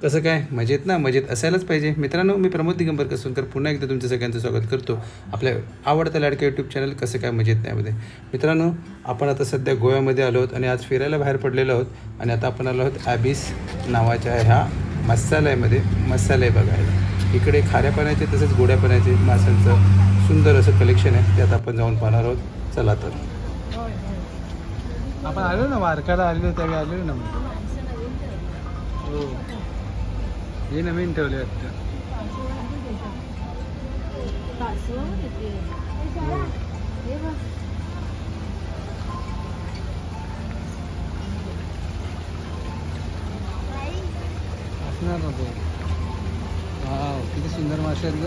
कसं काय मजेत ना? मजेत असायलाच पाहिजे. मित्रांनो, मी प्रमोद दिगंबर कसोनकर पुन्हा एकदा तुमच्या सगळ्यांचं स्वागत करतो आपल्या आवडत्या लाडक्या यूट्यूब चॅनल कसं काय मजेत नाहीमध्ये. मित्रांनो, आपण आता सध्या गोव्यामध्ये आलो आहोत आणि आज फिरायला बाहेर पडलेलो आहोत आणि आता आपण आलो आहोत ॲबिस नावाच्या ह्या मत्स्यालयामध्ये मसाले बघायला. इकडे खाऱ्या पाण्याचे तसेच गोड्या पाण्याचे माशांचं सुंदर असं कलेक्शन आहे. त्यात आपण जाऊन पाहणार आहोत. चला तर. आपण आलो ना वारकाला आलेलो त्यावेळी आलेलो ना. हो, हे नवीन ठेवले वाटतं. असणार ना तो. वाव, किती सुंदर मासे आहेत ग.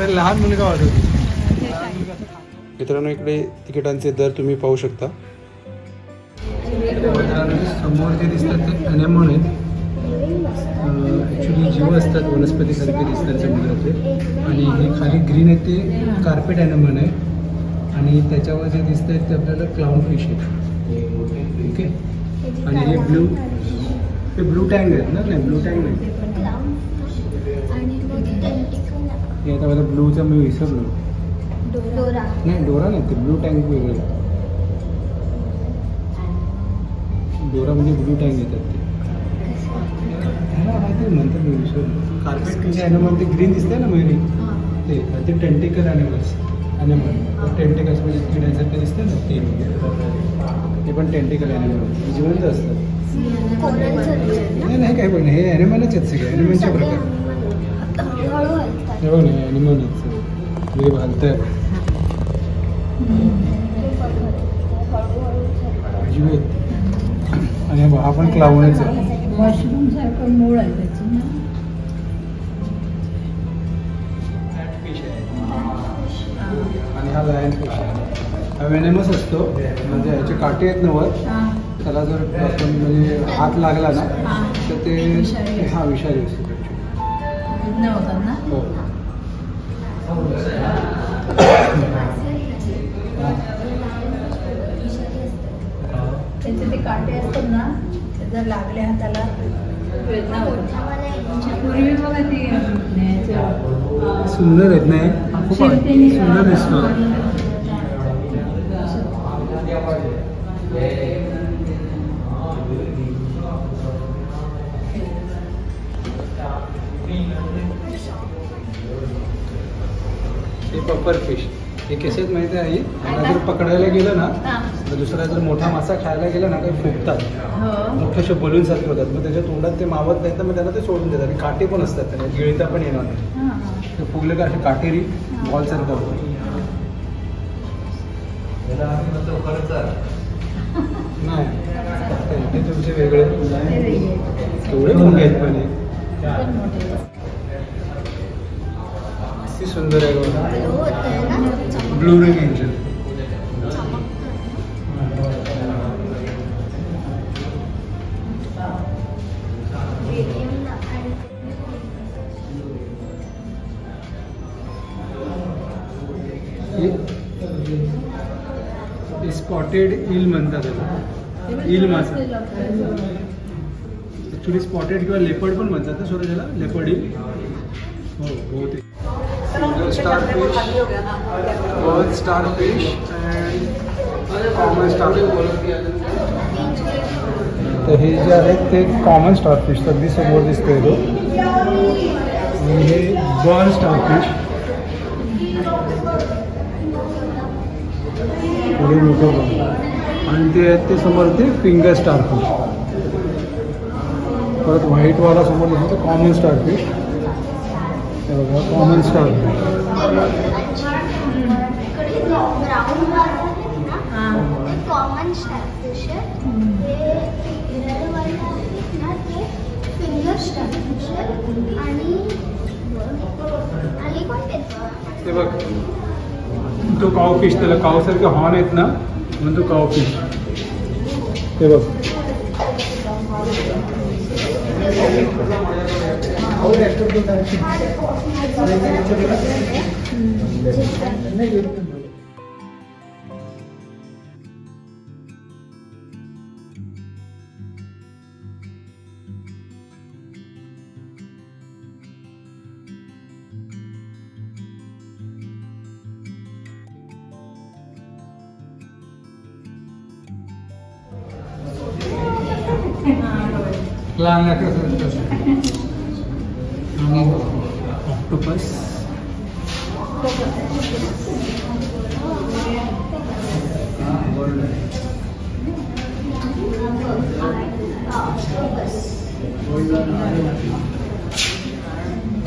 लहान मुलगा होता. मित्रांनो, इकडे तिकिटांचे दर तुम्ही पाहू शकता. समोर जे दिसतात ते अनेमोन आहेत. ॲक्च्युली जीव असतात वनस्पतीसारखे दिसतात समुद्राचे. आणि हे खाली ग्रीन आहे ते कार्पेट अनेमोन आहे. आणि त्याच्यावर जे दिसत आहेत ते आपल्याला क्लाउन फिश आहे. ओके. आणि हे ब्लू टँग आहेत ना? नाही, ब्लू टँग नाही. हे आता मला ब्लूचा मी विसरलो. नाही, डोरा नाही, ते ब्लू टँक वेगळं. डोरा म्हणजे ब्लू टँक येतात ते म्हणतात मी विसरलो. कार्पेट म्हणजे ॲनिमल ते ग्रीन दिसतंय ना मयुरी, ते टेंटिकल ॲनिमल्स. ॲनिमल टेंटिकल्स म्हणजे किड्यांसारखे दिसतं ना ते पण टेंटिकल ॲनिमल जिवंत असतात. नाही काही पण हे ॲनिमलच आहेत सगळे. ॲनिमलचे प्रकार हे बघ ना, ॲनिमलच हे घालतंय जीव. आणि हा पण क्लाउनच आहे. मशरूम सारखं मूळ आहे त्याचं ना. आणि हा लायन फिश आहे. हा वेनेमस असतो, म्हणजे ह्याचे काटे आहेत ना वर. त्याला जर आपण म्हणजे हात लागला ना तर ते हा विषारी असतो. हो. त्याचे ते काटे असतात ना, जर लागले हाताला वेदना होते. पूर्वी बघा ते सुंदर आहेत नाही, खूप सुंदर दिसतो. हे पपर फिश हे कसे आहेत माहिती आहे? जर पकडायला गेलं ना तर दुसरा जर मोठा मासा खायला गेला ना काही फुगतात, मोठ्याशा बलून सारखे होतात. मग त्याच्या तोंडात ते मावत नाही तर मग त्यांना ते सोडून देतात. आणि काटे पण असतात त्याला, गिळता पण येणार नाही. ते फुगले का असे काटेरी बॉल सारखं होतं. नाही ते तुमचे वेगळे केवढे मोठे आहेत पण किती सुंदर आहे बघा. Blue ring angel. स्पॉटेड ईल म्हणतात त्याला. ईल मासा ॲक्च्युली स्पॉटेड किंवा लेपर्ड पण म्हणतात ना सोडा त्याला. लेपर्ड ईल. हो ते starfish, world starfish and common starfish. तर हे जे आहेत ते कॉमन स्टारफिश अगदी समोर दिसतोय तो. आणि हे बर्ल स्टारफिश पुढे मोठं बघ. आणि ते आहेत ते समोर ते फिंगर स्टारफिश. परत व्हाईटवाला समोर दिसतो common starfish. Common starfish. Common starfish finger starfish आणि ते बघ तो कावफिश, त्याला कावसारखे हॉर्न आहेत ना म्हणून तो कावफिश. हे बघ octopus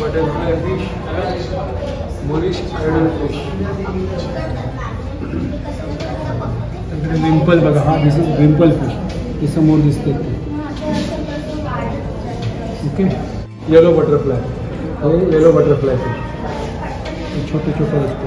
butterfly fish, Moorish idol fish. Wimple बघा, हा दिस इज विम्पल फिश. हे समोर दिसते. ओके. येलो बटरफ्लाय, हे येलो बटरफ्लाय फिश. छोटे छोटे दिसते.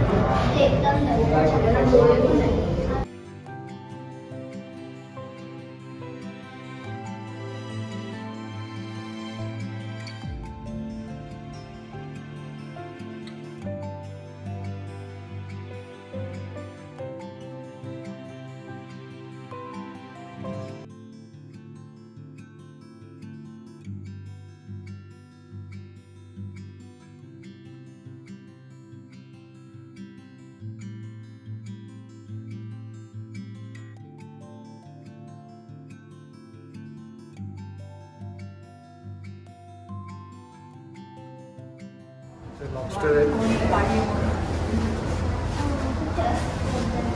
लॉबस्टर आहे.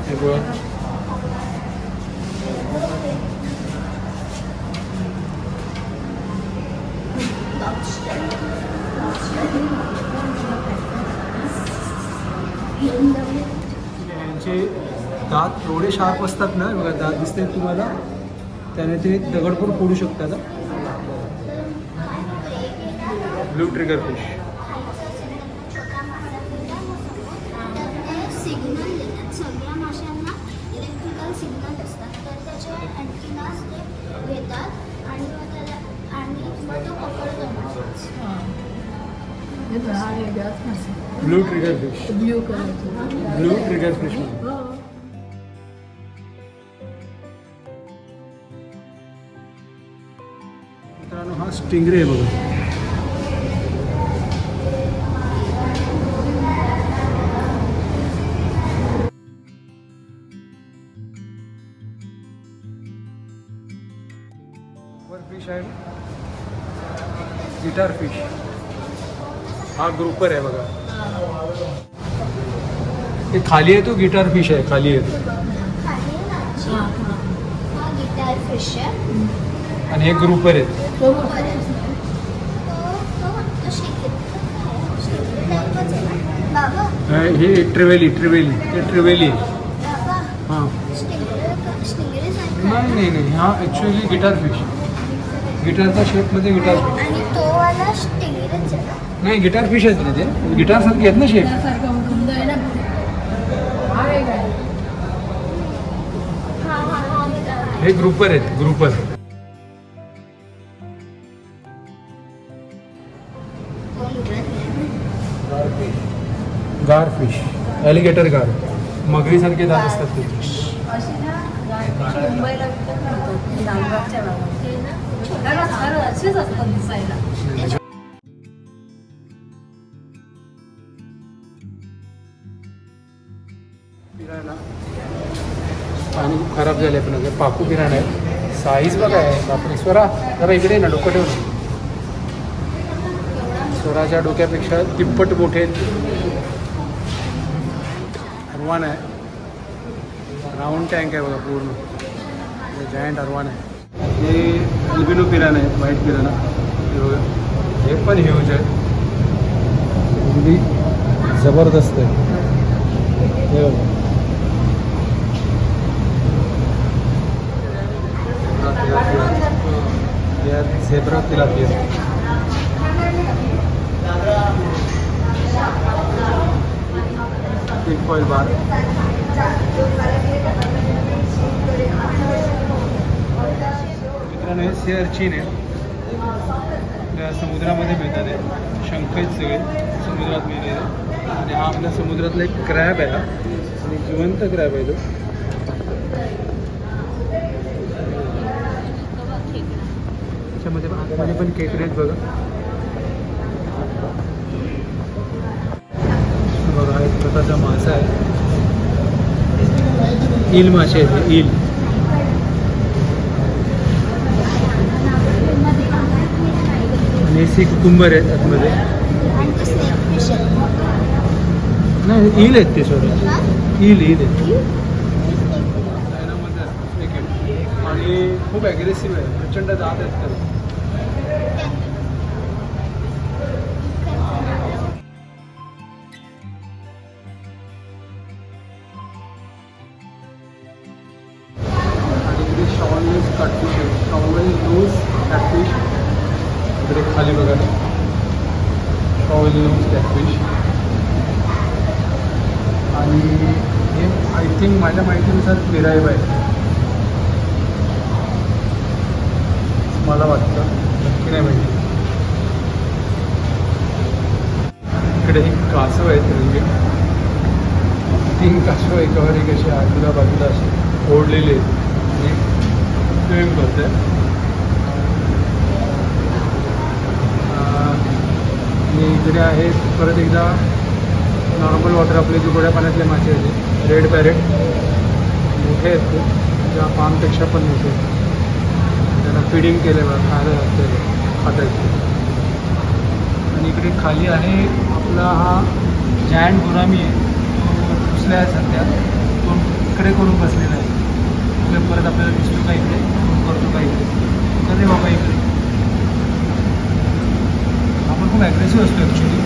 हे बघा. यांचे दात एवढे शार्प असतात ना, बघा दात दिसते तुम्हाला, त्याने ते दगड पण फोडू शकतात. Blue trigger fish. सिग्नल देतात सगळ्या माशांना, इलेक्ट्रिकल सिग्नल असतात, तर त्याचे अँटिनास ते घेतात आणि मग त्याला मग तो पकडतो माशाच. Blue trigger fish. ब्ल्यू कलरचं. Blue trigger fish. मित्रांनो, हा स्टिंगरे आहे बघा. फिश आहे गिटार फिश. हा ग्रुपर आहे बघा. हे खाली आहे, तो गिटार फिश आहे, खाली आहे तो. हा गिटार फिश आहे आणि हे ग्रुपर आहेत. हे ट्रिवेली हे ट्रिवेली आहे. हां, नाही नाही, हा ॲक्च्युअली गिटार फिश. गिटारच्या शेपमध्ये गिटार फिश. आणि तो वाला स्टिंगरेच आहे. नाही, गिटार फिश आहेत ना, ते गिटार सारखे आहेत ना शेप. हे ग्रुपर आहेत, ग्रुपर. गार फिश, ॲलिगेटर गार. मगरीसारखे दात असतात ते. मुंबईला लालबागच्या भागात असेच असतात दिसायला. पिराणा पाणी खूप खराब झाले, पण पाकू पिराणा आहे. साईज बघा आहे. बापरे. स्वरा जरा इकडे ना, डोकं ठेवून. स्वराच्या डोक्यापेक्षा तिप्पट मोठे अरवान आहे. राऊंड टँक आहे बघा पूर्ण. जायंट अरवान आहे. हे अल्बिनो पिराणा आहे, व्हाईट पिराणा. हे बघा, हे पण ह्यूज आहे. एवढी जबरदस्त आहे. हे बघा. Zebra tilapia. टिक फॉइल बार. मित्रांनो, हे सी अर्चिन आहे. त्या समुद्रामध्ये मिळतात हे शंख आहेत सगळे समुद्रात मिळणारे. आणि हा आपल्या समुद्रातला एक क्रॅब आहे हा, आणि जिवंत क्रॅब आहे तो. त्याच्यामध्ये आतमध्ये पण खेकडे आहेत बघा. बघा हा एक प्रकारचा मासा आहे, ईल मासे आहेत ईल. आणि सी कुकुंबर आहेत आतमध्ये. आणि ते स्नेक फिश आहे. नाही ईल आहेत ते सॉरी, ईल ईल आहेत. आणि खूप ॲग्रेसिव्ह आहे, प्रचंड दात आहेत त्याला. आणि इकडे शॉवलनेस कॅटफिश आहे, शॉवल नोज कॅटफिश. इकडे खाली बघा शॉवल नोज कॅटफिश. आणि हे आय थिंक माझ्या माहितीनुसार क्लिराईब आहे मला वाटतं, नक्की नाही माहिती. इकडे एक कासव आहेत रंगीत, 3 कासव एकावर एक अशी आजूला बाजूला असे ओढलेले आहेत आणि स्विमिंग करत आहे. आणि इकडे आहेत परत एकदा नॉर्मल वॉटर, आपले जे गोड्या पाण्यातले मासे आहेत रेड पॅरेट, मोठे आहेत खूप, त्या पामपेक्षा पण मोठे आहेत. त्यांना फिडिंग केलं बघा, खायला लागतं खातायचं. आणि इकडे खाली आहे आपला हा जायंट गुरामी आहे, तो घुसला आहे सध्या, तो इकडे करून बसलेला आहे. परत आपल्याला दिसतो का इकडे, करतो का इकडे, करे बाबा इकडे. आपण खूप ॲग्रेसिव्ह असतो ॲक्च्युली.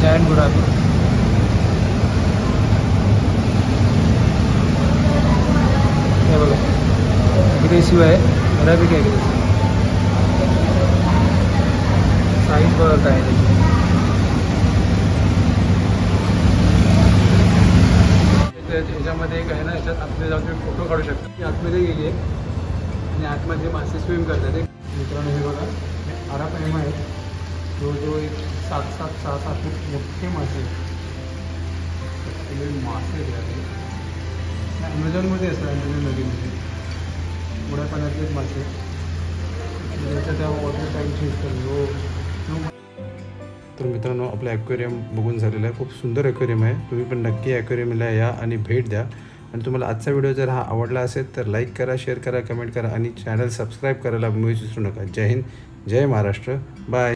Giant gourami. हे बघा ॲग्रेसिव्ह आहे, बऱ्यापैकी ॲग्रेसिव्ह. साईज बघा काय आहे. ह्याच्यामध्ये एक आहे ना, याच्यात आतमध्ये जाऊन तुम्ही फोटो काढू शकता. ती आतमध्ये गेली आहे आणि आतमध्ये मासे स्विम करतात. मित्रांनो हे बघा आरापैमा आहेत, जवळजवळ एक 7-7, 6-7 फूट मोठे मासे आहेत. मासे ॲमेझॉनमध्ये असतात, ॲमेझॉन नदीमध्ये मोठ्या पाण्यातलेच मासे. त्याच्या त्या वॉटर टाईमची हो. तर मित्रांनो आपलं ॲक्वेरियम बघून झालेलं आहे, खूप सुंदर ॲक्वेरियम आहे. तुम्ही पण नक्की ॲक्वेरियमला या आणि भेट द्या. आणि तुम्हाला आजचा व्हिडिओ जर हा आवडला असेल तर लाईक करा, शेअर करा, कमेंट करा आणि चॅनल सबस्क्राईब करायला विसरू नका. जय हिंद, जय महाराष्ट्र, बाय.